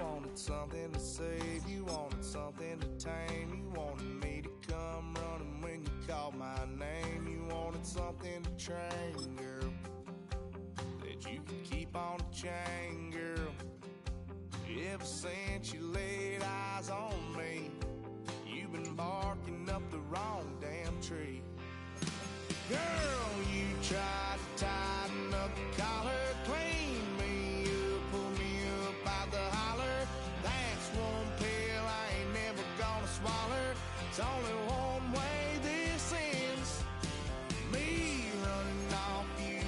wanted something to save, you wanted something to tame. You wanted me to come running when you called my name. You wanted something to train, girl, that you could keep on the chain, girl. Ever since you laid eyes on me, you've been barking up the wrong damn tree. Girl, you tried to tighten up the collar, clean me up, pull me up out the holler. That's one pill I ain't never gonna swallow. It's only one way this ends, me running off you.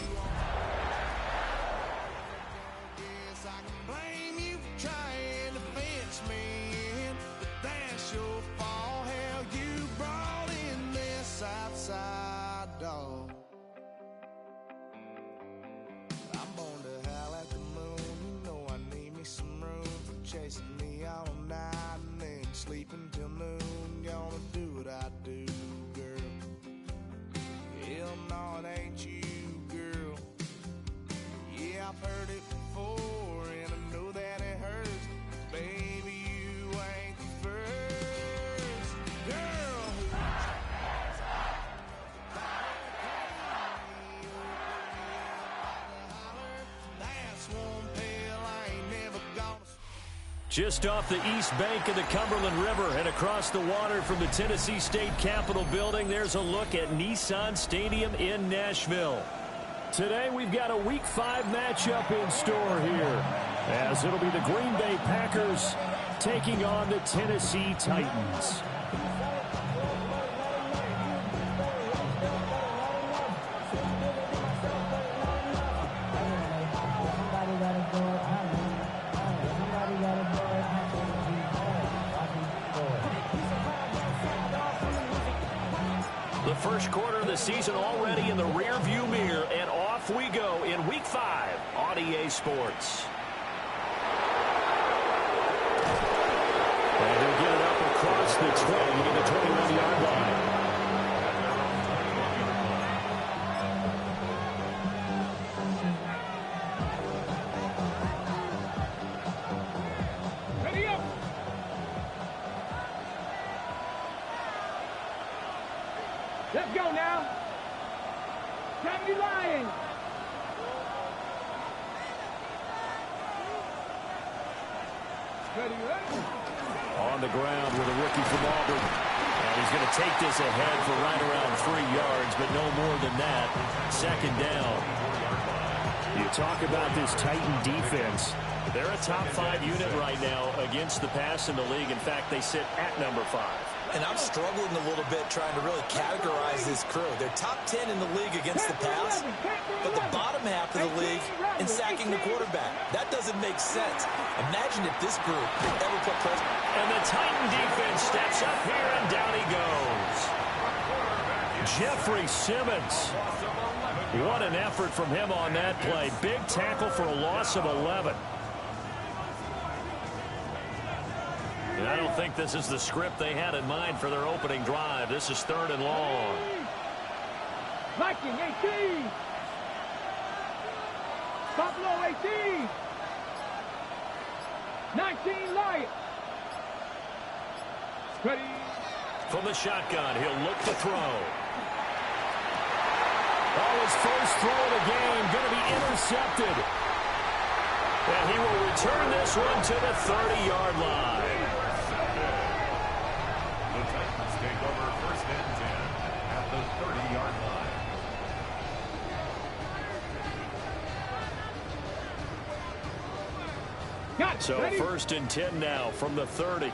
Guess I can blame you for trying to fence me in, but that's your fault. Hell, you brought in this outside dog. I'm born to howl at the moon. You know I need me some room for chasing me all night and then sleeping till noon. Gonna do what I do, girl. Hell no, it ain't you, girl. Yeah, I've heard it before and I know that it hurts. Baby, you ain't the first girl who tries that's one pill I ain't never gonna. Just off the east bank of the Cumberland River and across the water from the Tennessee State Capitol building, there's a look at Nissan Stadium in Nashville. Today we've got a Week 5 matchup in store here, as it'll be the Green Bay Packers taking on the Tennessee Titans. The first quarter of the season already in the rear-view mirror, and off we go in Week 5 on EA Sports. And they'll get it up across the 20 to the 21-yard line. Ready up! Let's go now. Time to Lions. Ready, ready. On the ground with a rookie from Auburn. And he's going to take this ahead for right around 3 yards, but no more than that. Second down. You talk about this Titan defense. They're a top 5 unit right now against the pass in the league. In fact, they sit at number 5. And I'm struggling a little bit trying to really categorize this crew. They're top 10 in the league against the pass, but the bottom half of the league in sacking the quarterback. That doesn't make sense. Imagine if this group ever put pressure. And the Titan defense steps up here, and down he goes. Jeffrey Simmons. What an effort from him on that play. Big tackle for a loss of 11. And I don't think this is the script they had in mind for their opening drive. This is 3rd and long. Viking 18. Buffalo 18. 19 Lions. Ready. From the shotgun, he'll look to throw. Oh, his first throw of the game going to be intercepted. And he will return this one to the 30-yard line. The Titans take over 1st and 10 at the 30-yard line. So 1st and 10 now from the 30.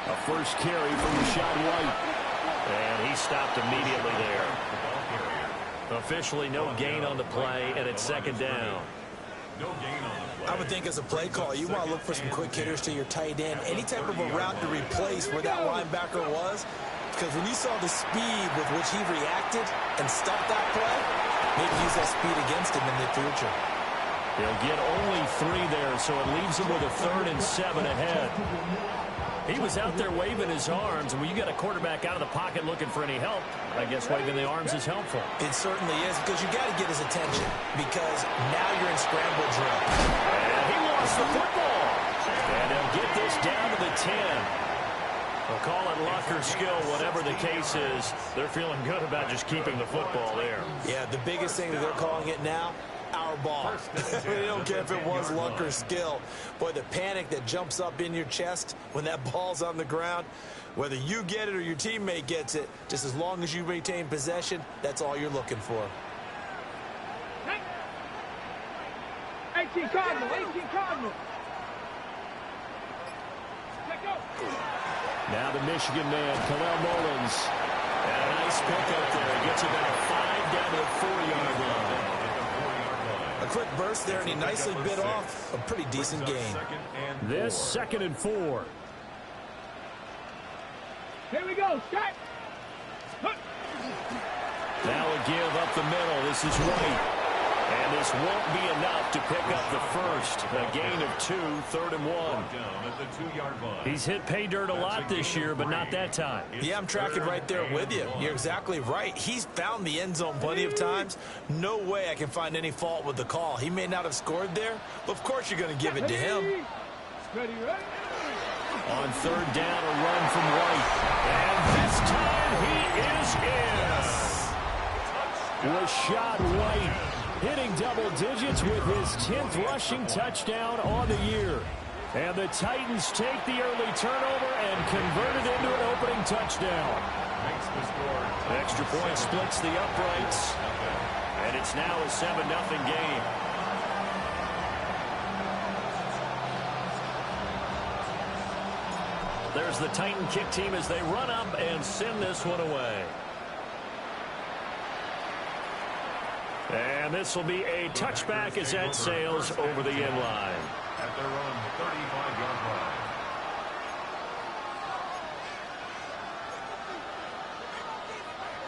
A first carry from Rashad White. And he stopped immediately there. Officially no gain on the play, and it's 2nd down. No gain on the play. I would think as a play call, you want to look for some quick hitters to your tight end. Any type of a route to replace where that linebacker was. Because when you saw the speed with which he reacted and stopped that play, maybe use that speed against him in the future. They'll get only 3 there, so it leaves them with a 3rd and 7 ahead. He was out there waving his arms, and when you get a quarterback out of the pocket looking for any help, I guess waving the arms is helpful. It certainly is, because you got to get his attention, because now you're in scramble drill. And he lost the football. And they'll get this down to the 10. They'll call it luck or skill, whatever the case is. They're feeling good about just keeping the football there. Yeah, the biggest thing that they're calling it now, our ball. They don't care if it was luck or skill. Boy, the panic that jumps up in your chest when that ball's on the ground, whether you get it or your teammate gets it, just as long as you retain possession, that's all you're looking for. 18 Cardinal, 18 Cardinal. Now the Michigan man, Khalil Mullins. And a nice pick up there. He gets about 5 down to the 4-yard line. A quick burst there, and he nicely bit off a pretty decent gain. This 2nd and 4. Here we go, Scott. Now a give up the middle. This is White. And this won't be enough to pick up the first. A gain of 2, 3rd and 1. He's hit pay dirt a lot this year, but not that time. Yeah, I'm tracking right there with you. You're exactly right. He's found the end zone plenty of times. No way I can find any fault with the call. He may not have scored there, but of course you're going to give it to him. Ready, ready. On 3rd down, a run from White. And this time he is in. Rashad White hitting double digits with his 10th rushing touchdown on the year. And the Titans take the early turnover and convert it into an opening touchdown. Extra point splits the uprights. And it's now a 7-0 game. There's the Titan kick team as they run up and send this one away. And this will be a touchback as that sails over the end line. At their own 35-yard line.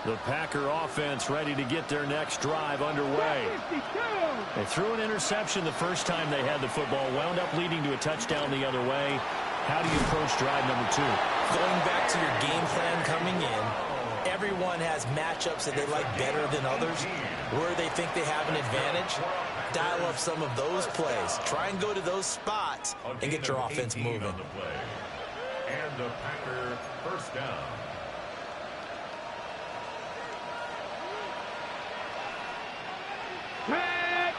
The Packer offense ready to get their next drive underway. They threw an interception the first time they had the football, wound up leading to a touchdown the other way. How do you approach drive number 2? Going back to your game plan coming in, everyone has matchups that they like better than others, where they think they have an advantage. Dial up some of those plays. Try and go to those spots and get your offense moving. And the Packer first down. Red.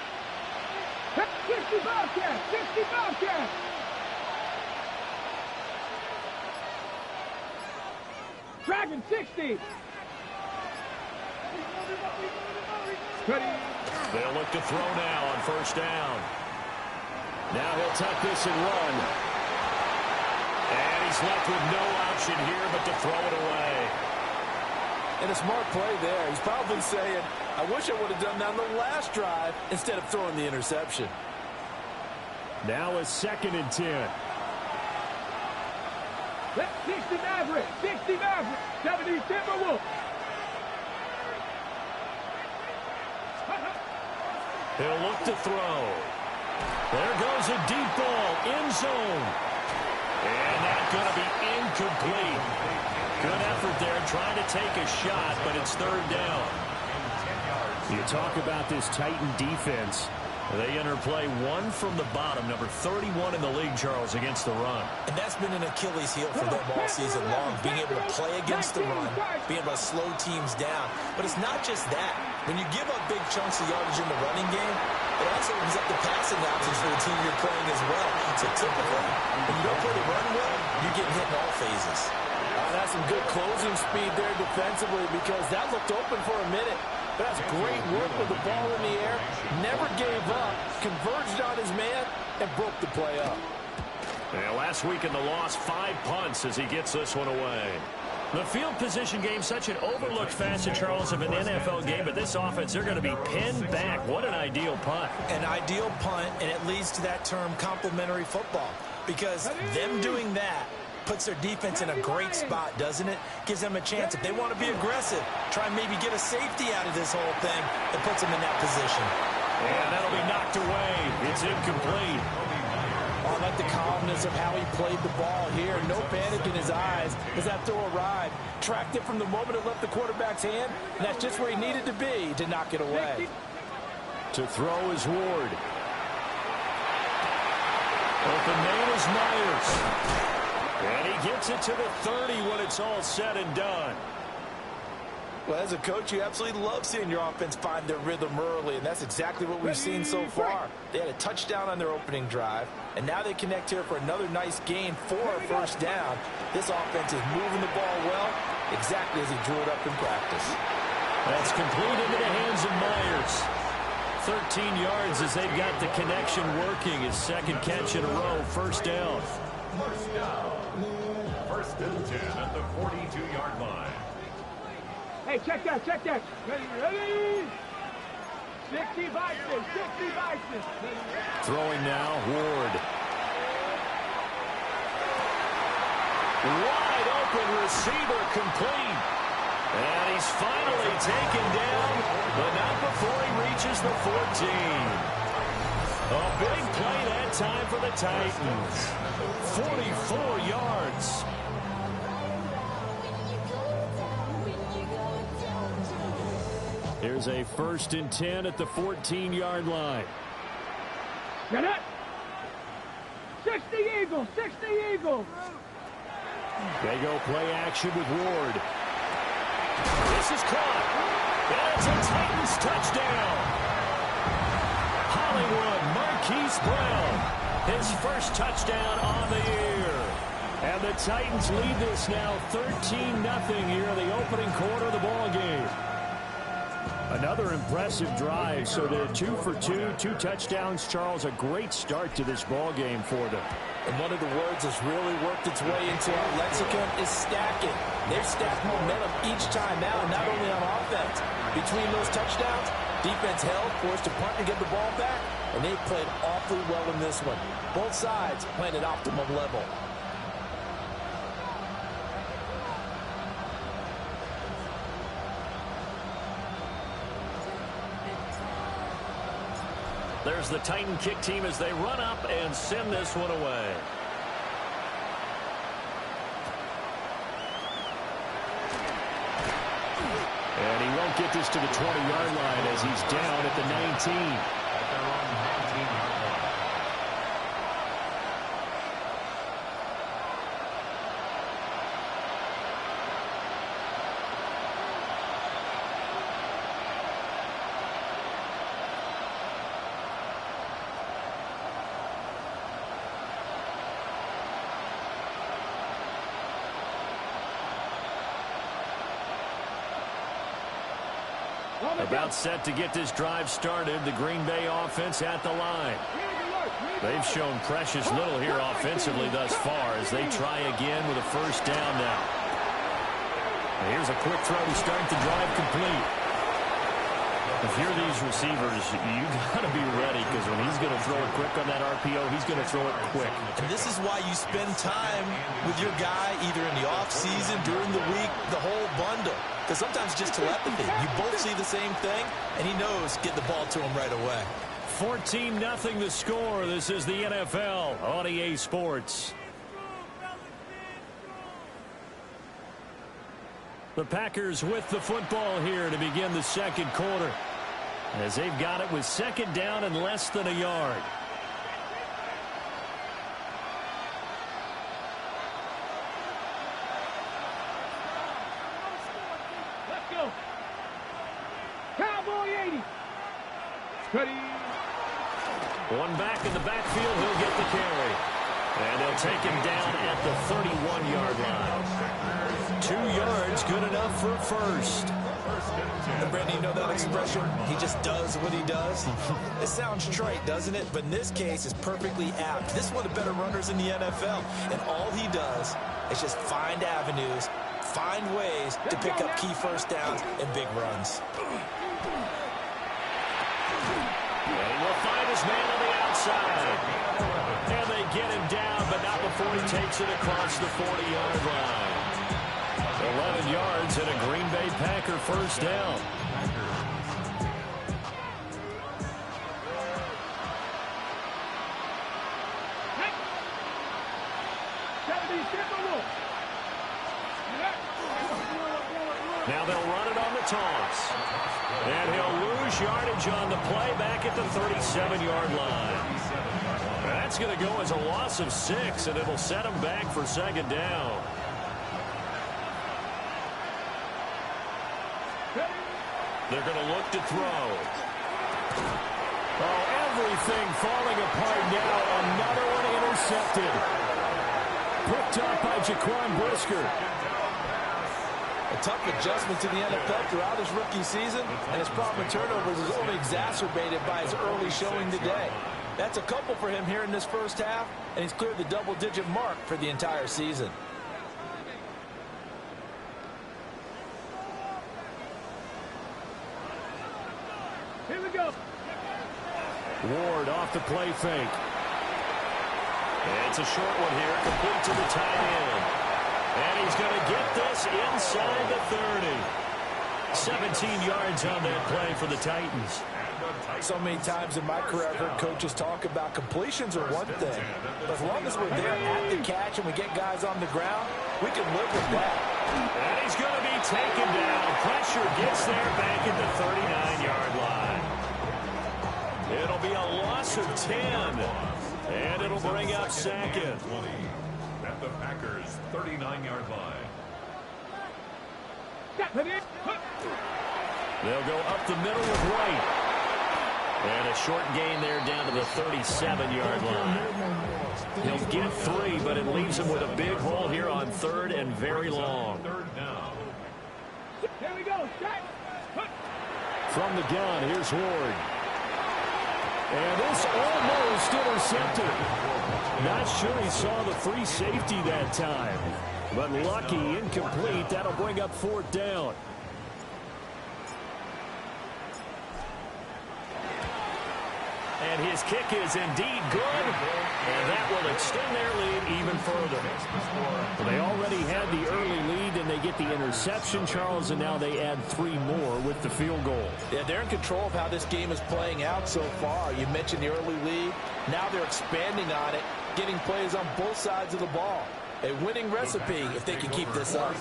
60 Bobcat, 60 Bobcat. Dragon 60. Ready. They'll look to throw now on 1st down. Now he'll tuck this and run. And he's left with no option here but to throw it away. And a smart play there. He's probably saying, I wish I would have done that on the last drive instead of throwing the interception. Now a 2nd and 10. 60 Maverick, 60 Maverick, 70 Timberwolves. He'll look to throw. There goes a deep ball, end zone. And that's going to be incomplete. Good effort there trying to take a shot, but it's 3rd down. You talk about this Titan defense. They enter play 1 from the bottom, number 31 in the league, Charles, against the run. And that's been an Achilles heel for them all season long, being able to play against the run, being able to slow teams down. But it's not just that. When you give up big chunks of yardage in the running game, it also opens up the passing options for the team you're playing as well. So typically, when you don't play the run well, you're getting hit in all phases. That's some good closing speed there defensively, because that looked open for a minute. But that's great work with the ball in the air. Never gave up, converged on his man, and broke the play up. And last week in the loss, 5 punts as he gets this one away. The field position game, such an overlooked facet, Charles, of an NFL game, but this offense, they're going to be pinned back. What an ideal punt. An ideal punt, and it leads to that term complementary football, because them doing that puts their defense in a great spot, doesn't it? Gives them a chance. If they want to be aggressive, try and maybe get a safety out of this whole thing, it puts them in that position. And that'll be knocked away. It's incomplete. Oh, I like the calmness of how he played the ball here. No panic in his eyes as that throw arrived. Tracked it from the moment it left the quarterback's hand, and that's just where he needed to be to knock it away. To throw is Ward. Open man is Myers. And he gets it to the 30 when it's all said and done. Well, as a coach, you absolutely love seeing your offense find their rhythm early, and that's exactly what we've seen so far. They had a touchdown on their opening drive, and now they connect here for another nice gain for a first down. This offense is moving the ball well, exactly as he drew it up in practice. That's complete into the hands of Myers. 13 yards as they've got the connection working. His second catch in a row, first down. First down. First and 10 at the 42-yard line. Hey, check that, check that. Ready? 60 Vikings, 60 Vikings. Throwing now, Ward. Wide open receiver complete. And he's finally taken down, but not before he reaches the 14. A big play that time for the Titans. 44 yards. Here's a first and 10 at the 14-yard line. Get it. 60 Eagles, 60 Eagles. They go play action with Ward. This is caught. That's a Titans touchdown. Hollywood Marquise Brown, his first touchdown on the year. And the Titans lead this now 13-0 here in the opening quarter of the ball game. Another impressive drive, so they're 2 for 2, 2 touchdowns. Charles, a great start to this ball game for them. And one of the words that's really worked its way into our lexicon is stacking. They've stacked momentum each time out, not only on offense. Between those touchdowns, defense held, forced to punt and get the ball back, and they played awfully well in this one. Both sides playing at optimum level. There's the Titan kick team as they run up and send this one away. And he won't get this to the 20-yard line as he's down at the 19. At their own 19-yard line. About set to get this drive started. The Green Bay offense at the line. They've shown precious little here offensively thus far as they try again with a first down now. And here's a quick throw to start the drive complete. If you're these receivers, you got to be ready because when he's going to throw it quick on that RPO, he's going to throw it quick. And this is why you spend time with your guy either in the offseason, during the week, the whole bundle. Because sometimes just telepathy. You both see the same thing, and he knows get the ball to him right away. 14-0 the score. This is the NFL on EA Sports. The Packers with the football here to begin the second quarter, as they've got it with second down and less than a yard. Let's go. Cowboy 80. Ready. One back in the backfield, he'll get the carry. And they'll take him down at the 31-yard line. 2 yards, good enough for a first. And Brandon, you know that expression? He just does what he does. It sounds trite, doesn't it? But in this case, it's perfectly apt. This is one of the better runners in the NFL. And all he does is just find avenues, find ways to pick up key first downs and big runs. And he will find his man on the outside. And they get him down, but not before he takes it across the 40-yard line. 11 yards and a Green Bay Packer first down. Now they'll run it on the toss. And he'll lose yardage on the play back at the 37-yard line. That's going to go as a loss of 6, and it'll set him back for second down. They're going to look to throw. Oh, everything falling apart now. Another one intercepted. Picked up by Jaquan Brisker. A tough adjustment to the NFL throughout his rookie season, and his problem with turnovers is only exacerbated by his early showing today. That's a couple for him here in this first half, and he's cleared the double-digit mark for the entire season. Here we go. Ward off the play fake. It's a short one here, complete to the tight end. And he's going to get this inside the 30. 17 yards on that play for the Titans. So many times in my career, I've heard coaches talk about completions are one thing. But as long as we're there at the catch and we get guys on the ground, we can live with that. And he's going to be taken down. Pressure gets there back at the 39-yard line. It'll be a loss of 10. And it'll bring up second. 20 at the Packers' 39-yard line. They'll go up the middle with White. And a short gain there down to the 37-yard line. He'll get 3, but it leaves him with a big hole here on 3rd and very long. Here we go. From the gun, here's Ward. And this almost intercepted. Not sure he saw the free safety that time. But lucky, incomplete. That'll bring up 4th down. And his kick is indeed good. And that will extend their lead even further. They already had the early lead, and they get the interception, Charles, and now they add 3 more with the field goal. Yeah, they're in control of how this game is playing out so far. You mentioned the early lead. Now they're expanding on it, getting plays on both sides of the ball. A winning recipe if they can keep this up.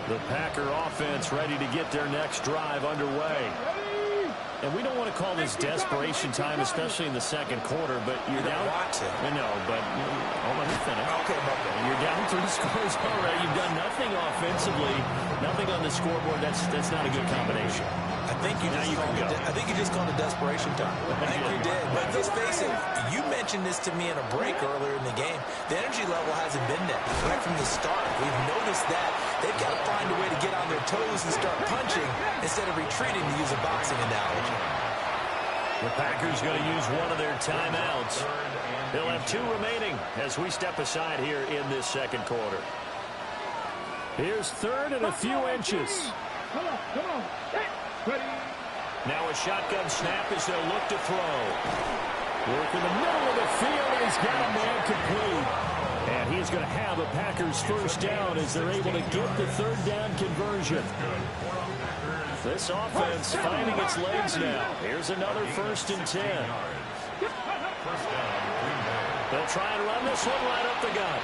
The Packer offense ready to get their next drive underway. And we don't want to call this desperation time, especially in the second quarter, but you're down. I know, but hold on, finish. Okay, you're down 3 scores already. You've done nothing offensively, nothing on the scoreboard. That's not a good combination. I think you just called it desperation time. I think you did. But let's face it, you mentioned this to me in a break earlier in the game. The energy level hasn't been there right from the start. We've noticed that they've got to find a way to get on their toes and start punching instead of retreating, to use a boxing analogy. The Packers going to use one of their timeouts. They'll have 2 remaining as we step aside here in this second quarter. Here's 3rd and a few inches. Come on. Now a shotgun snap as they'll look to throw. Work in the middle of the field, and he's got a man complete. And he's going to have a Packers first down as they're able to get the 3rd down conversion. This offense finding its legs now. Here's another 1st and 10. They'll try and run this one right up the gut.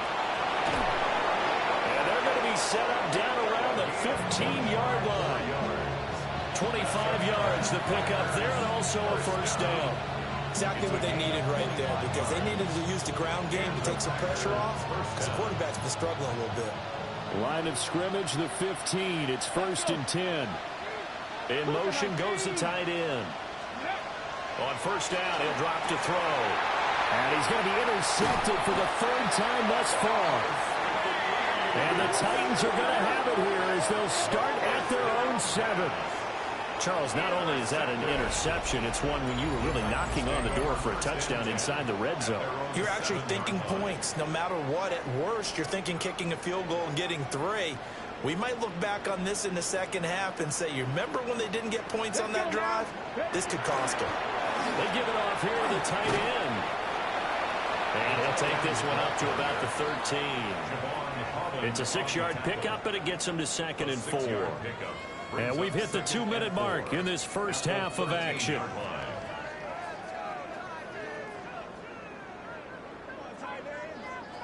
And they're going to be set up down around the 15-yard line. 25 yards to pick up there, and also a first down. Exactly what they needed right there, because they needed to use the ground game to take some pressure off, because the quarterback's been struggling a little bit. Line of scrimmage, the 15. It's 1st and 10. In motion goes the tight end. On first down, he'll drop to throw. And he's going to be intercepted for the 3rd time thus far. And the Titans are going to have it here as they'll start at their own 7. Charles, not only is that an interception, it's one when you were really knocking on the door for a touchdown inside the red zone. You're actually thinking points. No matter what, at worst, you're thinking kicking a field goal and getting 3. We might look back on this in the second half and say, you remember when they didn't get points on that drive? This could cost them. They give it off here to the tight end. And he'll take this one up to about the 13. It's a 6-yard pickup, and it gets him to 2nd and 4. And we've hit the 2-minute mark in this first half of action.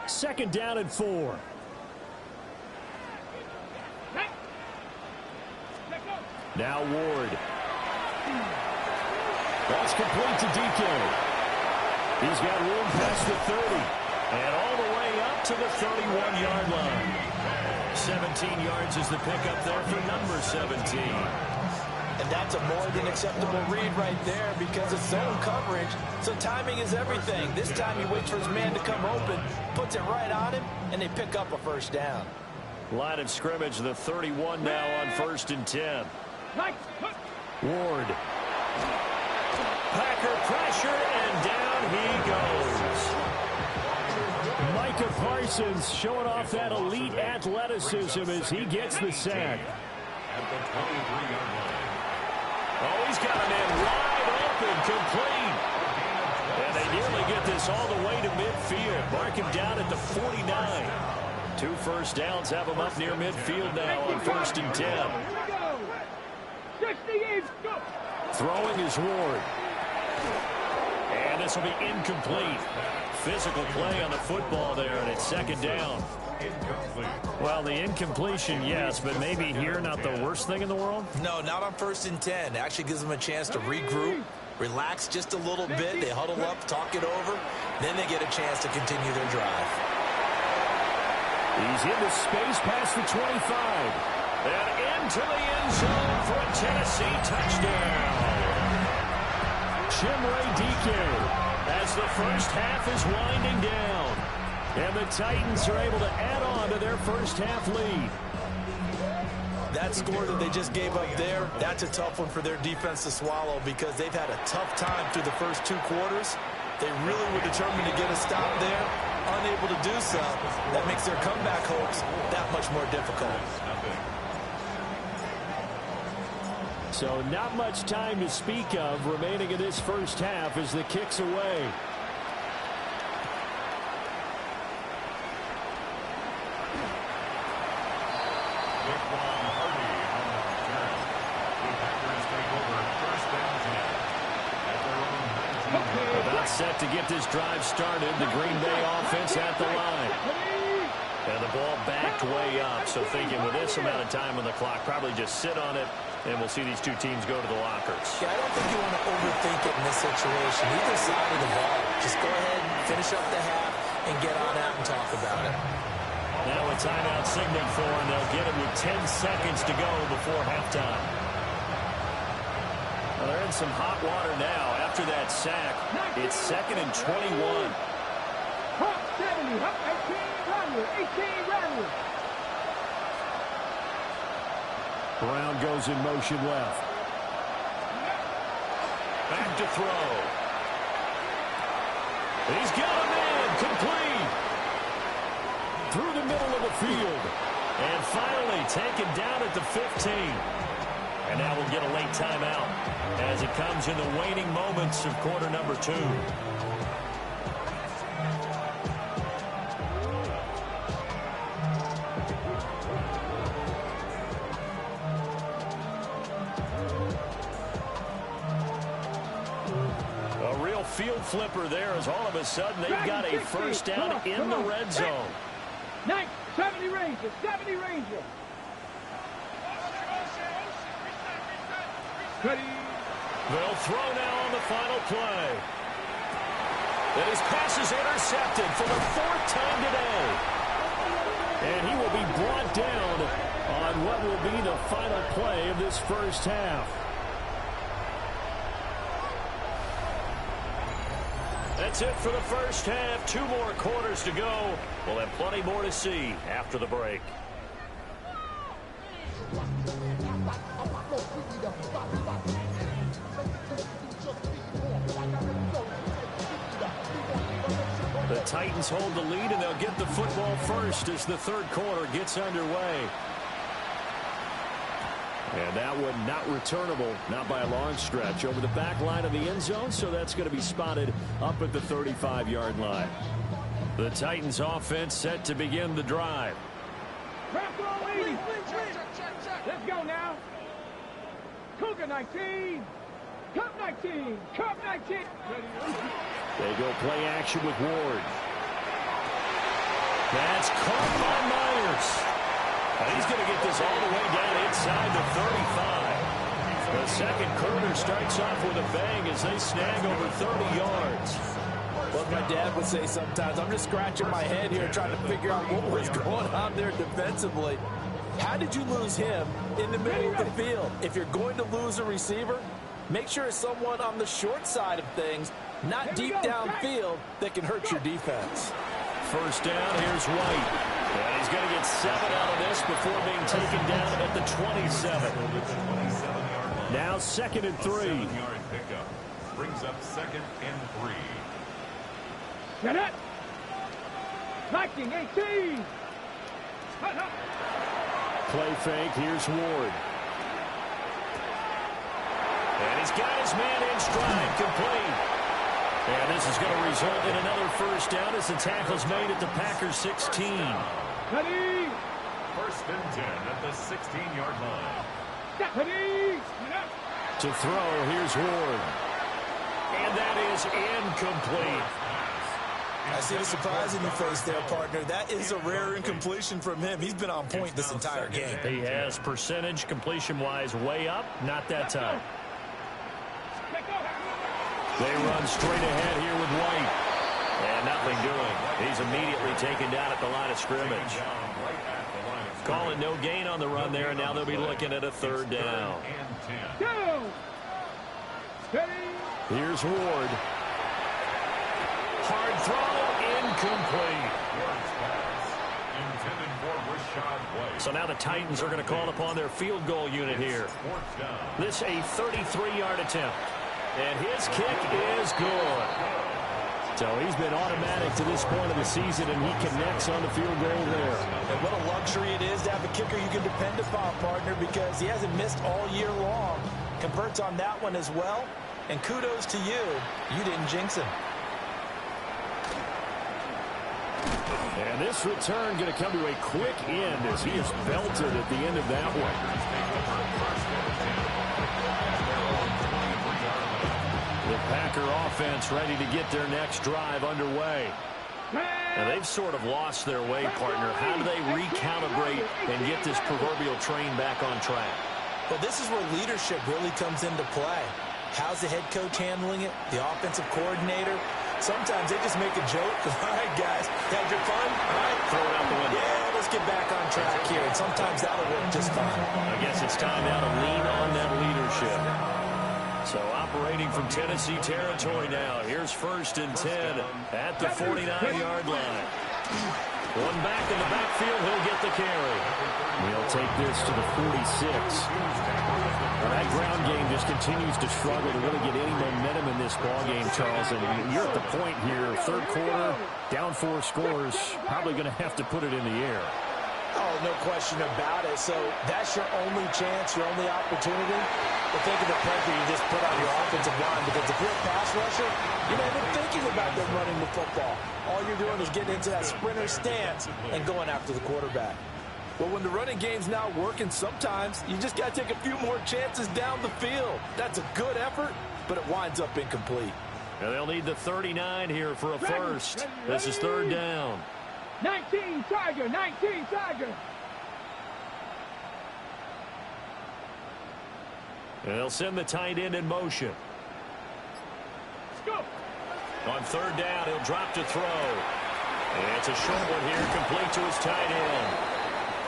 Second down and 4. Now Ward. That's complete to DK. He's got room past the 30. And all the way up to the 31-yard line. 17 yards is the pickup there for number 17. And that's a more than acceptable read right there because it's zone coverage, so timing is everything. This time he waits for his man to come open, puts it right on him, and they pick up a first down. Line of scrimmage, the 31 now on 1st and 10. Ward. Packer pressure, and down he goes. Micah Parsons showing off that elite athleticism as he gets the sack. Oh, he's got a man wide open, complete. And they nearly get this all the way to midfield. Mark him down at the 49. 2 first downs have him up near midfield now on 1st and 10. Throwing is Ward. And this will be incomplete. Physical play on the football there, and it's 2nd down. Well, the incompletion, yes, but maybe here not the worst thing in the world? No, not on 1st and 10. Actually gives them a chance to regroup, relax just a little bit. They huddle up, talk it over. Then they get a chance to continue their drive. He's into space past the 25. And into the end zone for a Tennessee touchdown. Chimray DK as the first half is winding down. And the Titans are able to add on to their first half lead. That score that they just gave up there, that's a tough one for their defense to swallow because they've had a tough time through the first 2 quarters. They really were determined to get a stop there. Unable to do so, that makes their comeback hopes that much more difficult. So not much time to speak of remaining in this first half as the kick's away. About set to get this drive started. The Green Bay offense at the line. And the ball backed way up. So thinking with this amount of time on the clock, probably just sit on it. And we'll see these 2 teams go to the lockers. Yeah, I don't think you want to overthink it in this situation. Either side of the ball. Just go ahead, finish up the half, and get on out and talk about it. Now a timeout signaled for, and they'll get it with 10 seconds to go before halftime. Well, they're in some hot water now after that sack. It's 2nd and 21. 70, 18 Rattler. Brown goes in motion left. Back to throw. He's got a man complete. Through the middle of the field. And finally taken down at the 15. And now we'll get a late timeout as it comes in the waning moments of quarter number 2. A real field flipper there as all of a sudden they've got a first down in the red zone. 70 Ranger, 70 Ranger. They'll throw now on the final play. And his pass is intercepted for the 4th time today. And he will be brought down on what will be the final play of this first half. That's it for the first half. 2 more quarters to go. We'll have plenty more to see after the break. The Titans hold the lead, and they'll get the football first as the 3rd quarter gets underway. And that one not returnable, not by a long stretch, over the back line of the end zone, so that's going to be spotted up at the 35-yard line. The Titans offense set to begin the drive. Let's go now. Cougar 19. Cup 19. Cup 19. They go play action with Ward. That's caught by Myers. And he's going to get this all the way down inside the 35. The second quarter starts off with a bang as they snag over 30 yards. What my dad would say sometimes, I'm just scratching my head here trying to figure out what was going on there defensively. How did you lose him in the middle of the field? If you're going to lose a receiver, make sure it's someone on the short side of things, not deep downfield, that can hurt your defense. First down, here's White. And he's going to get 7 out of this before being taken down at the 27. Now 2nd and 3. 7-yard pickup brings up 2nd and 3. Get it. 19, 18. Play fake, here's Ward. And he's got his man in stride, complete. And this is going to result in another first down as the tackle's made at the Packers 16. Ready. 1st and 10 at the 16-yard line. Ready. To throw, here's Ward. And that is incomplete. I see the surprise in your face there, partner. That is a rare incompletion from him. He's been on point this entire game. He has percentage completion-wise way up, not that time. They run straight ahead here with White. And nothing doing. He's immediately taken down at the line of scrimmage. Calling no gain on the run there, and now they'll be looking at a 3rd down. Here's Ward. Hard throw, incomplete. So now the Titans are going to call upon their field goal unit here. This a 33-yard attempt. And his kick is good. So he's been automatic to this point of the season, and he connects on the field goal there. And what a luxury it is to have a kicker you can depend upon, partner, because he hasn't missed all year long. Converts on that one as well. And kudos to you. You didn't jinx him. And this return going to come to a quick end as he is belted at the end of that one. The Packer offense ready to get their next drive underway. And they've sort of lost their way, partner. How do they recalibrate and get this proverbial train back on track? Well, this is where leadership really comes into play. How's the head coach handling it? The offensive coordinator? Sometimes they just make a joke. All right, guys, had your fun? All right, throw it out the window. Yeah, let's get back on track here. And sometimes that'll work just fine. I guess it's time now to lean on that leadership. So operating from Tennessee territory now. Here's 1st and 10 at the 49-yard line. One back in the backfield, he'll get the carry. He'll take this to the 46. That ground game just continues to struggle to really get any momentum in this ballgame, Charles. And you're at the point here, 3rd quarter, down 4 scores, probably going to have to put it in the air. Oh, no question about it. So that's your only chance, your only opportunity. But think of the pressure you just put on your offensive line, because if you're a pass rusher, you're not even thinking about them running the football. All you're doing is getting into that sprinter stance and going after the quarterback. Well, when the running game's not working, sometimes you just got to take a few more chances down the field. That's a good effort, but it winds up incomplete. And they'll need the 39 here for a first. This is 3rd down. 19 Tiger, 19 Tiger. And they'll send the tight end in motion. Let's go. On 3rd down, he'll drop to throw. And it's a short one here, complete to his tight end.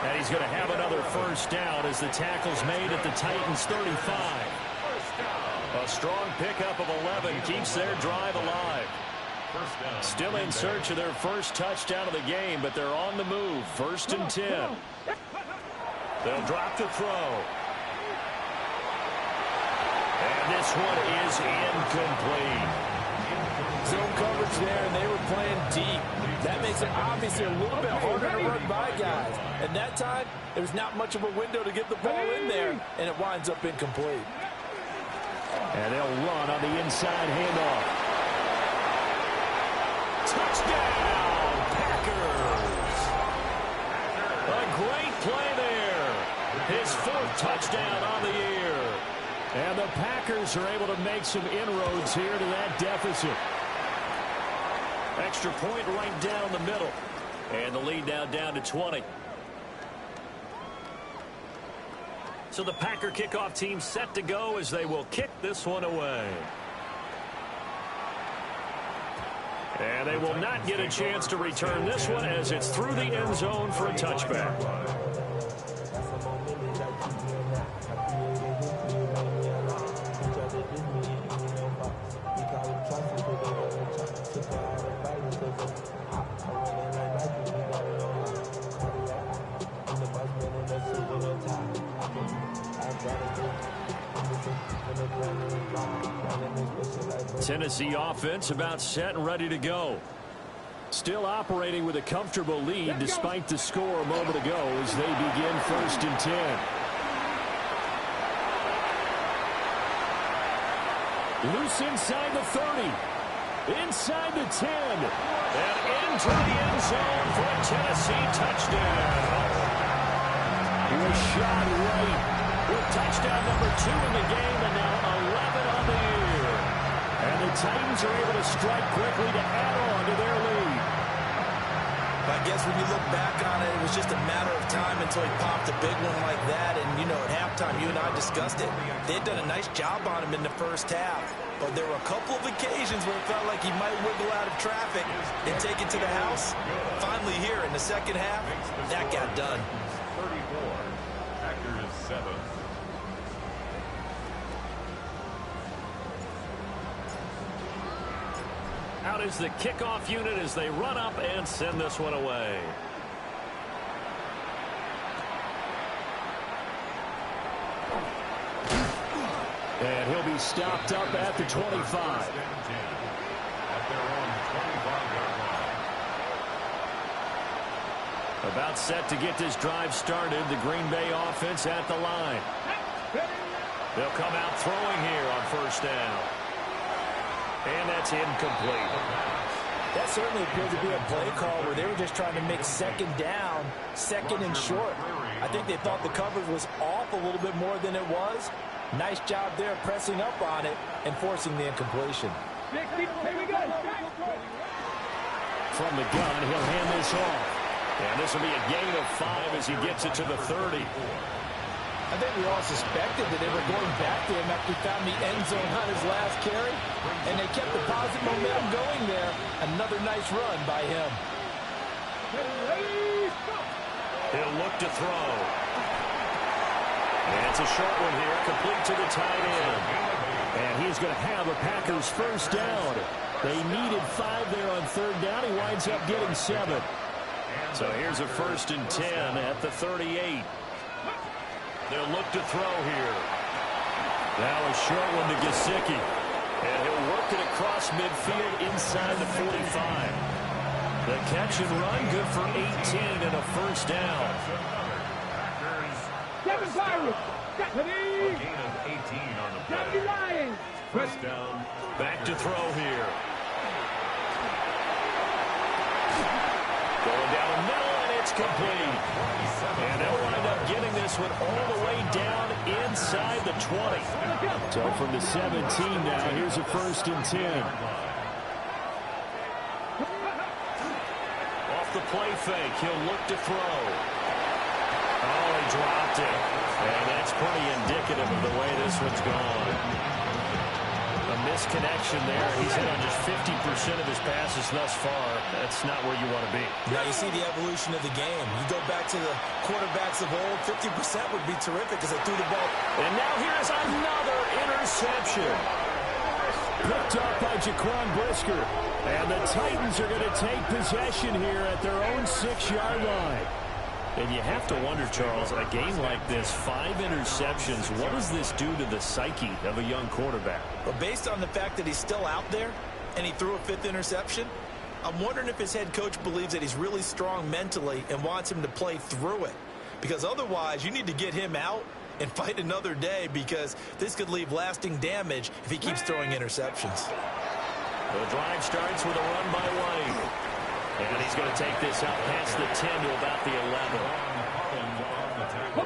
And he's going to have another first down as the tackle's made at the Titans 35. A strong pickup of 11 keeps their drive alive. Still in search of their first touchdown of the game, but they're on the move. 1st and 10. They'll drop to throw. And this one is incomplete. zone coverage there, and they were playing deep. That makes it obviously a little bit harder to run by guys. And that time, there was not much of a window to get the ball in there, and it winds up incomplete. And they'll run on the inside handoff. Touchdown, Packers! A great play there. His 4th touchdown on the year. And the Packers are able to make some inroads here to that deficit. Extra point right down the middle. And the lead now down to 20. So the Packer kickoff team set to go as they will kick this one away. And they will not get a chance to return this one as it's through the end zone for a touchback. Tennessee offense about set and ready to go. Still operating with a comfortable lead despite the score a moment ago as they begin 1st and 10. Loose inside the 30. Inside the 10. And into the end zone for a Tennessee touchdown. He was shot right with touchdown number 2 in the game and now 11 on the year. And the Titans are able to strike quickly to add on to their lead. I guess when you look back on it, it was just a matter of time until he popped a big one like that. And, you know, at halftime, you and I discussed it. They had done a nice job on him in the first half. But there were a couple of occasions where it felt like he might wiggle out of traffic and take it to the house. Finally here in the second half, that got done. 34, Packers 7. Out is the kickoff unit as they run up and send this one away. And he'll be stopped up at the 25. About set to get this drive started. The Green Bay offense at the line. They'll come out throwing here on 1st down. And that's incomplete. That certainly appeared to be a play call where they were just trying to make 2nd down, 2nd and short. I think they thought the coverage was off a little bit more than it was. Nice job there pressing up on it and forcing the incompletion. From the gun, he'll hand this off. And this will be a gain of 5 as he gets it to the 30. I think we all suspected that they were going back to him after he found the end zone on his last carry. And they kept the positive momentum going there. Another nice run by him. He'll look to throw. And it's a short one here, complete to the tight end. And he's going to have a Packers 1st down. They needed 5 there on 3rd down. He winds up getting 7. So here's a 1st and 10 at the 38. They'll look to throw here. Now a short one to Gesicki. And he'll work it across midfield inside the 45. The catch and run good for 18 and a 1st down. Kevin Pirates. A gain of 18 on the play. 1st down. Back to throw here. Going down the middle, and it's complete. And they'll wind up getting this one all the way down inside the 20. So from the 17 now, here's a 1st and 10. Off the play fake, he'll look to throw. Oh, he dropped it. And that's pretty indicative of the way this one's gone. A misconnection there. He's hit on just 50% of his passes thus far. That's not where you want to be. Now you see the evolution of the game. You go back to the quarterbacks of old, 50% would be terrific because they threw the ball. And now here's another interception. Picked up by Jaquan Brisker. And the Titans are going to take possession here at their own 6-yard line. And you have to wonder, Charles, a game like this, 5 interceptions, what does this do to the psyche of a young quarterback? But based on the fact that he's still out there, and he threw a 5th interception. I'm wondering if his head coach believes that he's really strong mentally and wants him to play through it. Because otherwise, you need to get him out and fight another day, because this could leave lasting damage if he keeps throwing interceptions. The drive starts with a run by White. And he's going to take this out past the 10 to about the 11.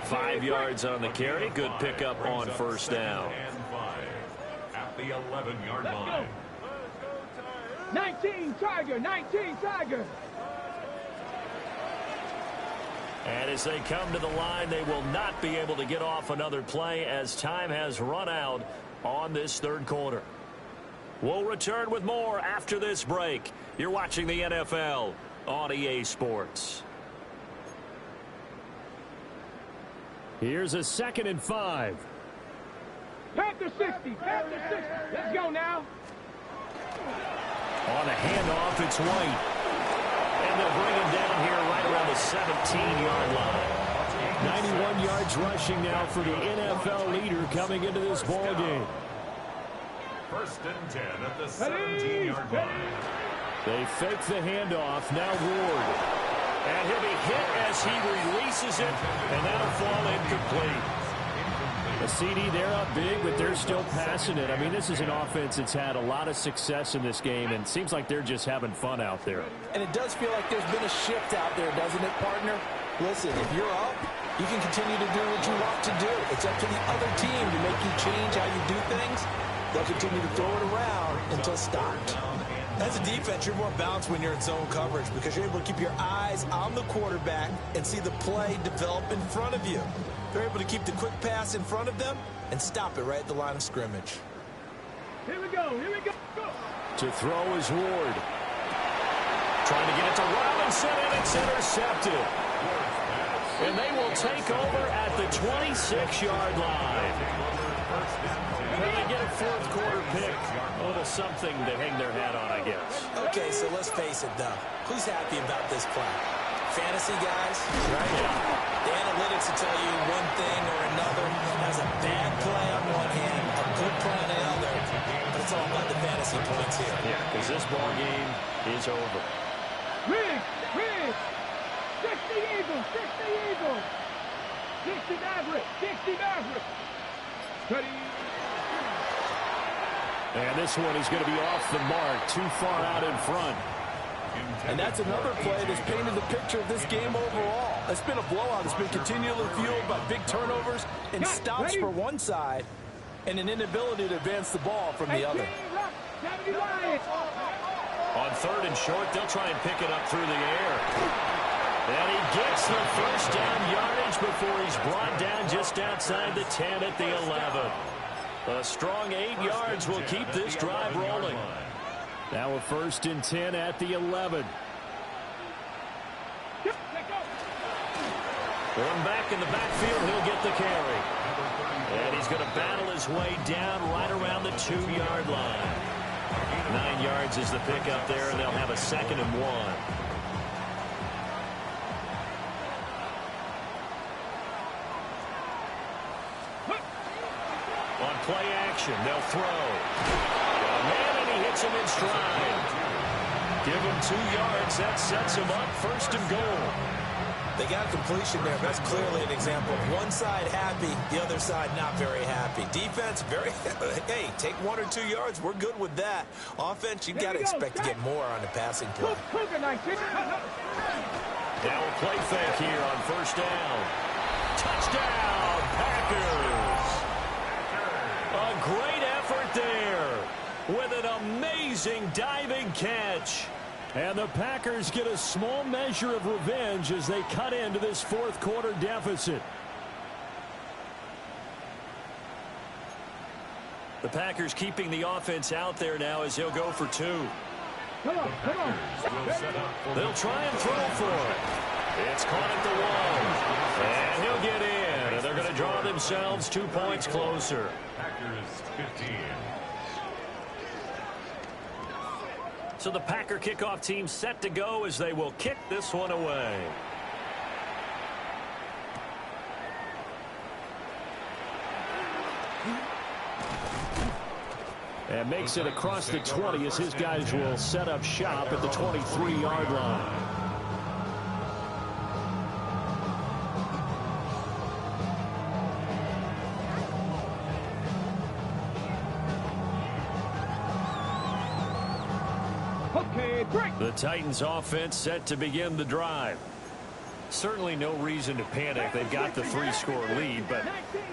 5 yards on the carry. Good pickup on first down. At the 11-yard line. 19 Tiger, 19 Tiger. And as they come to the line, they will not be able to get off another play as time has run out on this third quarter. We'll return with more after this break. You're watching the NFL on EA Sports. Here's a 2nd and 5. Panther 60, Panther 60. Let's go now. On a handoff, it's White. And they'll bring him down here right around the 17-yard line. 91 yards rushing now for the NFL leader coming into this ball game. 1st and 10 at the 17-yard line. They fake the handoff. Now Ward. And he'll be hit as he releases it, and that'll fall incomplete. A CD, they're up big, but they're still passing it. I mean, this is an offense that's had a lot of success in this game, and it seems like they're just having fun out there. And it does feel like there's been a shift out there, doesn't it, partner? Listen, if you're up, you can continue to do what you want to do. It's up to the other team to make you change how you do things. They'll continue to throw it around until stopped. As a defense, you're more balanced when you're in zone coverage because you're able to keep your eyes on the quarterback and see the play develop in front of you. They're able to keep the quick pass in front of them and stop it right at the line of scrimmage. Here we go, here we go. To throw is Ward. Trying to get it to Robinson, and it's intercepted. And they will take over at the 26-yard line. Well, they get a fourth quarter pick. A little something to hang their hat on, I guess. Okay, so let's face it, though. Who's happy about this play? Fantasy guys, right? Yeah. The analytics will tell you one thing or another. That's a bad play on one hand, a good play on the other. But it's all about the fantasy points here. Yeah, because this ball game is over. Riggs, 60 Eagles, 60 Eagles. 60 Maverick, 60 Maverick. Ready. And this one is going to be off the mark, too far out in front. And that's another play that's painted the picture of this game overall. It's been a blowout. It's been continually fueled by big turnovers and stops for one side and an inability to advance the ball from the other. On 3rd and short, they'll try and pick it up through the air. And he gets the first down yardage before he's brought down just outside the 10 at the 11. A strong 8 yards will keep this drive rolling. Now a 1st and 10 at the 11. One back in the backfield, he'll get the carry. And he's going to battle his way down right around the 2-yard line. 9 yards is the pickup there, and they'll have a 2nd and 1. On play action, they'll throw. Got a man, and he hits him in stride. Give him 2 yards. That sets him up 1st and goal. They got a completion there. That's clearly an example of one side happy, the other side not very happy. Defense, very, hey, take 1 or 2 yards. We're good with that. Offense, you got to expect to get more on the passing play. Now a play fake here on 1st down. Touchdown, Packers. A great effort there with an amazing diving catch. And the Packers get a small measure of revenge as they cut into this 4th quarter deficit. The Packers keeping the offense out there now as he'll go for 2. Come on. They'll try and throw for it. It's caught at the 1. And he'll get in. And they're going to draw themselves 2 points closer. Packers 15. So the Packer kickoff team set to go as they will kick this one away. And makes it across the 20 as his guys will set up shop at the 23-yard line. Okay, break. The Titans offense set to begin the drive. Certainly no reason to panic. They've got the 3-score lead, but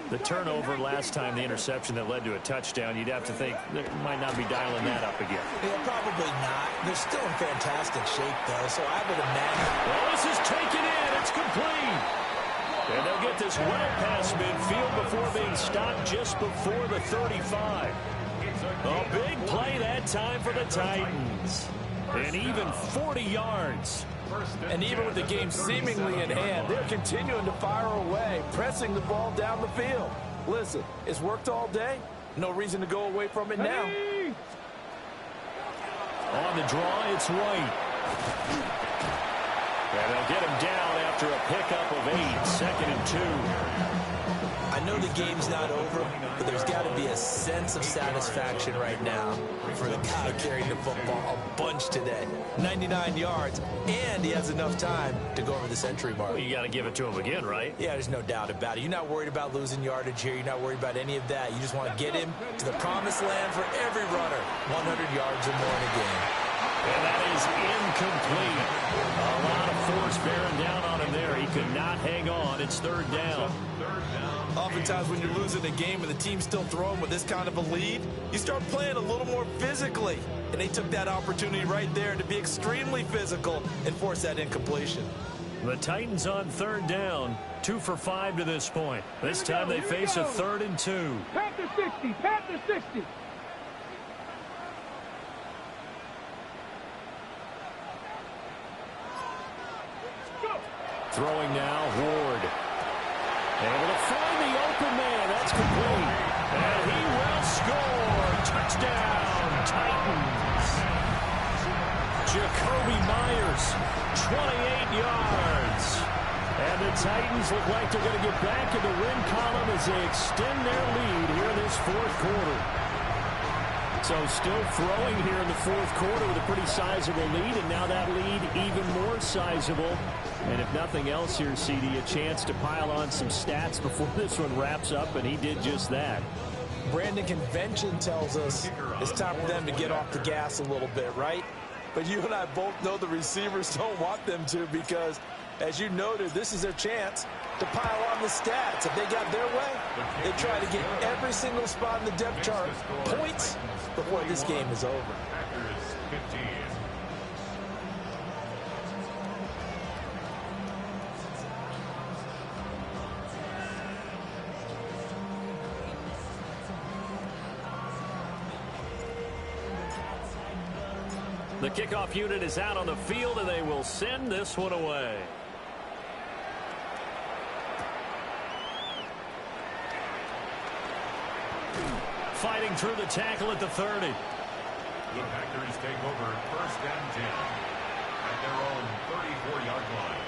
the turnover last time, the interception that led to a touchdown, you'd have to think they might not be dialing that up again. Yeah, probably not. They're still in fantastic shape, though, so I would imagine. Well, this is taken in. It's complete. And they'll get this well past midfield before being stopped just before the 35. A big play that time for the Titans. And even 40 yards. And even with the game seemingly in hand, they're continuing to fire away, pressing the ball down the field. Listen, it's worked all day. No reason to go away from it now. On the draw, it's White. And they'll get him down after a pickup of 8, 2nd and 2. I know the game's not over, but there's got to be a sense of satisfaction right now for the guy carrying the football a bunch today. 99 yards, and he has enough time to go over the century mark. Well, you got to give it to him again, right? Yeah, there's no doubt about it. You're not worried about losing yardage here. You're not worried about any of that. You just want to get him to the promised land for every runner. 100 yards or more in a game. And that is incomplete. A lot of force bearing down on him there. He could not hang on. It's 3rd down. Oftentimes when you're losing a game and the team's still throwing with this kind of a lead, you start playing a little more physically. And they took that opportunity right there to be extremely physical and force that incompletion. The Titans on 3rd down. 2 for 5 to this point. This time they face a 3rd and 2. Panther 60, Panther 60. Throwing now, Ward. Able to find the open man. That's complete. And he will score. Touchdown, Titans. Jacoby Myers, 28 yards. And the Titans look like they're going to get back in the win column as they extend their lead here in this 4th quarter. So still throwing here in the 4th quarter with a pretty sizable lead, and now that lead even more sizable. And if nothing else here, CD, a chance to pile on some stats before this one wraps up, and he did just that. Brandon, convention tells us it's time for them to get off the gas a little bit, right? But you and I both know the receivers don't want them to because, as you noted, this is their chance to pile on the stats. If they got their way, they try to get every single spot in the depth chart points before this game is over. The kickoff unit is out on the field, and they will send this one away. Fighting through the tackle at the 30. The Packers take over 1st and 10 at their own 34-yard line.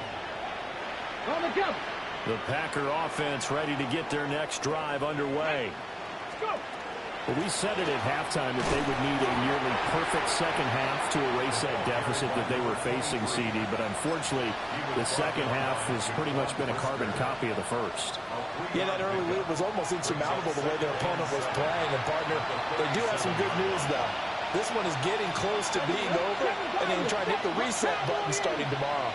On the jump. The Packer offense ready to get their next drive underway. Let's go. Well, we said it at halftime that they would need a nearly perfect second half to erase that deficit that they were facing, CD. But unfortunately, the second half has pretty much been a carbon copy of the first. Yeah, that early lead was almost insurmountable the way their opponent was playing. And, partner, they do have some good news, though. This one is getting close to being over, and they can try to hit the reset button starting tomorrow.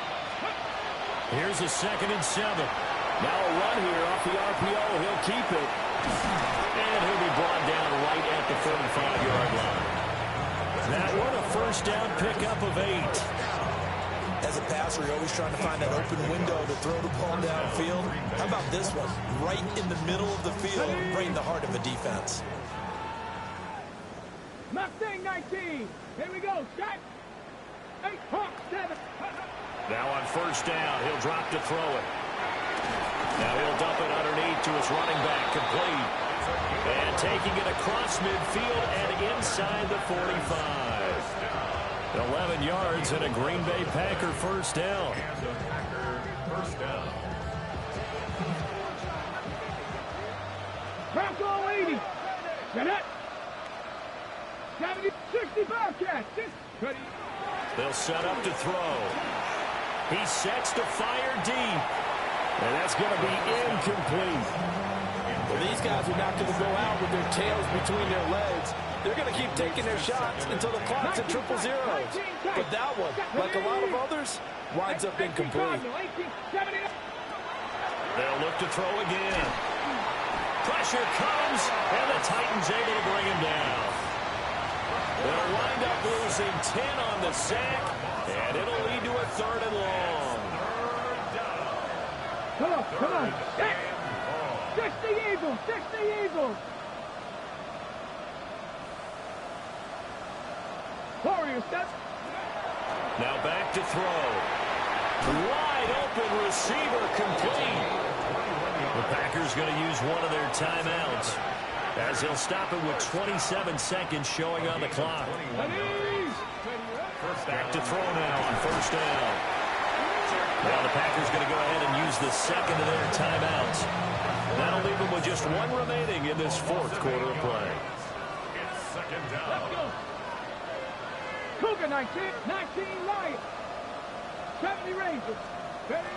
Here's a 2nd and 7. Now a run here off the RPO. He'll keep it. And he'll be brought down right at the 45-yard line. That one a 1st down pickup of 8. As a passer, you're always trying to find that open window to throw the ball downfield. How about this one? Right in the middle of the field, right in the heart of a defense. Mustang 19. Here we go. Shot. 8, 7. Now on 1st down, he'll drop to throw it. Now he'll dump it underneath to his running back, complete. And taking it across midfield and inside the 45. 11 yards and a Green Bay Packer 1st down. Bronco 80. Get it. 70, 65 catch. Ready. They'll set up to throw. He sets to fire deep. And that's going to be incomplete. Well, these guys are not going to go out with their tails between their legs. They're going to keep taking their shots until the clock's at 0-0. But that one, like a lot of others, winds up incomplete. They'll look to throw again. Pressure comes, and the Titans able to bring him down. They'll wind up losing 10 on the sack, and it'll lead to a 3rd and long. Come on. 60 Eagles, 60 Eagles. Warriors, step. Now back to throw. Wide open receiver complete. The Packers going to use one of their timeouts as they'll stop it with 27 seconds showing on the clock. Back to throw now on 1st down. Now the Packers going to go ahead and use the second of their timeouts. That'll leave them with just one remaining in this 4th quarter of play. It's 2nd down. Let's go. Cougar 19 Lions. 70 Rangers. Ready.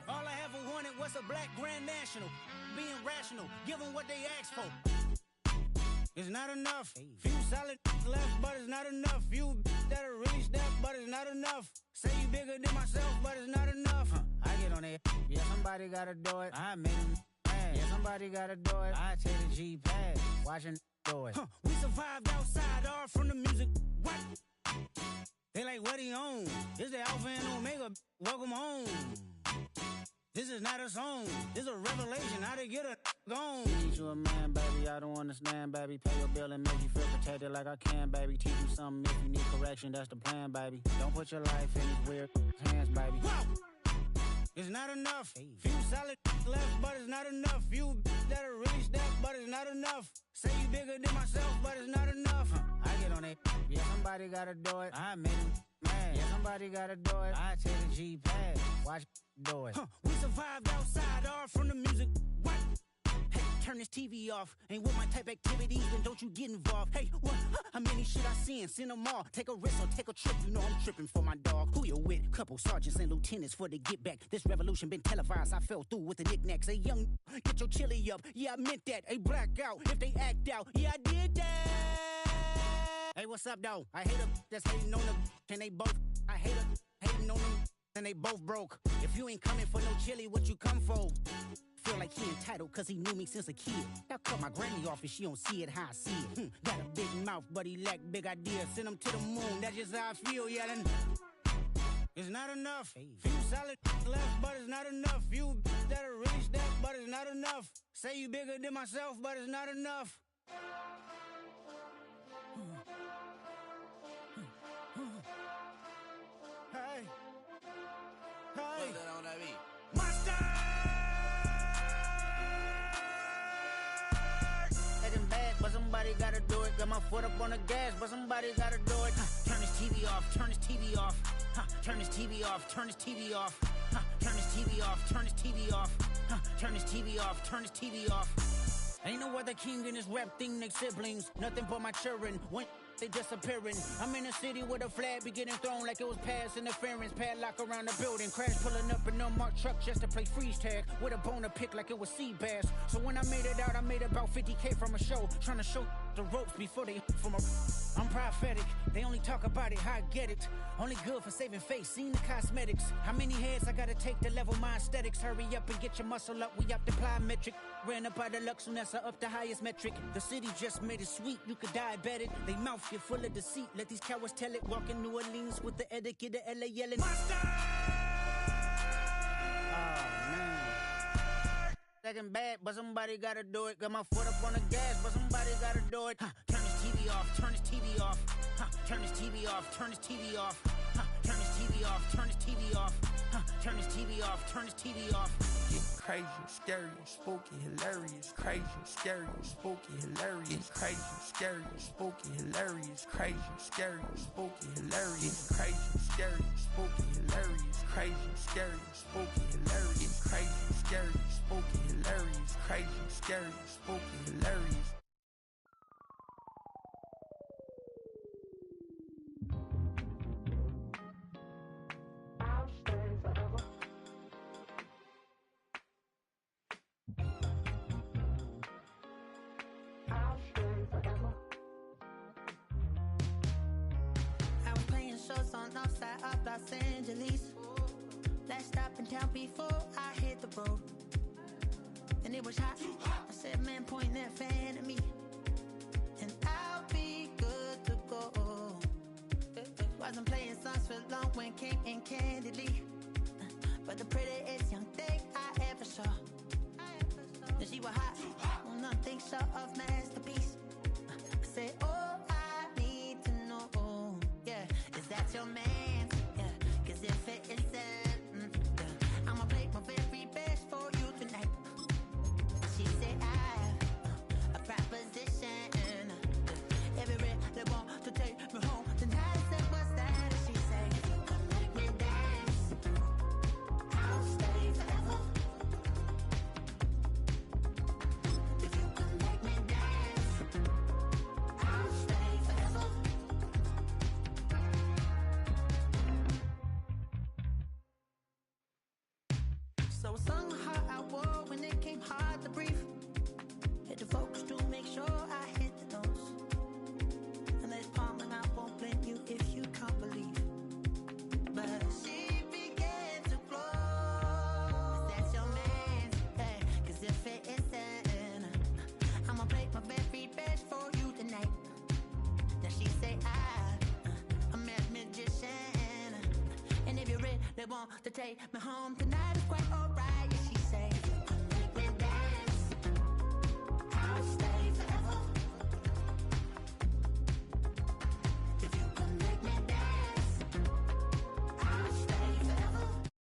All I ever wanted was a black Grand National. Being rational, give them what they asked for. It's not enough. Few solid left, but it's not enough. Few that'll really step, but it's not enough. Say you bigger than myself, but it's not enough. I get on it. Yeah, somebody gotta do it. I made him mad. Yeah, somebody gotta do it. I take the G-pad. Watching do it. We survived outside, all from the music. What? They like, what he on? This the Alpha and Omega. Welcome home. This is not a song. This is a revelation. How to get a gone. Teach you a man, baby. I don't understand, baby. Pay your bill and make you feel protected like I can, baby. Teach you something if you need correction. That's the plan, baby. Don't put your life in these weird hands, baby. Wow. It's not enough. Few solid left, but it's not enough. Few that'll really step, but it's not enough. Say you bigger than myself, but it's not enough. I get on it. Yeah, somebody gotta do it. I made him mad. Yeah, somebody gotta do it. I take the G-pad. Watch do it. We survived outside, all from the music. What? Hey, turn this TV off. Ain't with my type activities, then don't you get involved. Hey, what? How many shit I seen? Send them all. Take a risk or take a trip. You know I'm tripping for my dog. Who you with? Couple sergeants and lieutenants for the get back. This revolution been televised. I fell through with the knickknacks. Hey, young, get your chili up. Yeah, I meant that. Hey, black out if they act out. Yeah, I did that. Hey, what's up, though? I hate them that's hating on them. And they both, I hate them hating on them. And they both broke. If you ain't coming for no chili, what you come for? Feel like he entitled cause he knew me since a kid. I cut my granny off and she don't see it how I see it. Got a big mouth but he lack big ideas. Send him to the moon, that's just how I feel yelling. It's not enough. Few solid left but it's not enough. Few that'll really step but it's not enough. Say you bigger than myself but it's not enough. Hey. Hey. Monster! Getting bad, but somebody gotta do it. Got my foot up on the gas, but somebody gotta do it. Turn this TV off, turn this TV off. Turn this TV off, turn this TV off. Turn this TV off, turn this TV off. Turn this TV off, turn this TV off. Ain't no other king in this rap thing, they siblings. Nothing but my children. When they disappearing. I'm in a city with a flag be getting thrown like it was past interference. Padlock around the building. Crash pulling up an unmarked truck just to play freeze tag. With a bone to pick like it was sea bass. So when I made it out, I made about 50K from a show. Trying to show the ropes before they from a... I'm prophetic. They only talk about it, how I get it. Only good for saving face, seen the cosmetics. How many heads I gotta take to level my aesthetics? Hurry up and get your muscle up, we up the plyometric. Ran up out of luck, soon as I up the highest metric. The city just made it sweet, you could diabetic. They mouth get full of deceit, let these cowards tell it. Walk in New Orleans with the etiquette of LA yelling Monster! Oh man. Second bad, but somebody gotta do it. Got my foot up on the gas, but somebody gotta do it. Turn this TV off, turn this TV off. Turn this TV off, turn this TV off. Turn this TV off, turn this TV off. Turn this TV off, turn this TV off. crazy, scary, spooky, hilarious, crazy, scary, spooky, hilarious, crazy, scary, spooky, hilarious, crazy, scary, spooky, hilarious, crazy, scary, spooky, hilarious, crazy, scary, spooky, hilarious, crazy, scary, spooky, hilarious, crazy, scary, spooky, hilarious. On outside of Los Angeles. Last stop in town before I hit the road. And it was hot. I said, man, point that fan at me, and I'll be good to go. Wasn't playing songs for long when came in candidly, but the prettiest young thing I ever saw. And she was hot. Well, nothing short of masterpiece. I said, oh, I need to know. Yeah, is that your man? Yeah, cause if it isn't, yeah, I'ma play my very best for you tonight. She said I have a proposition. Every red they want to take me home tonight. I said, what's that? She said, if you come make me dance, I'll stay forever. If you come make me dance, I'll stay forever. So I sung how I wore when it came hard to breathe. Hit the focus to make sure I hit the notes. And let's palm and I won't blame you if you can't believe. But she began to glow. That's your man, hey, cause if it isn't, I'ma play my very best for you tonight. Then she say I'm a magician. And if you're ready, they want to take me home tonight. It's quite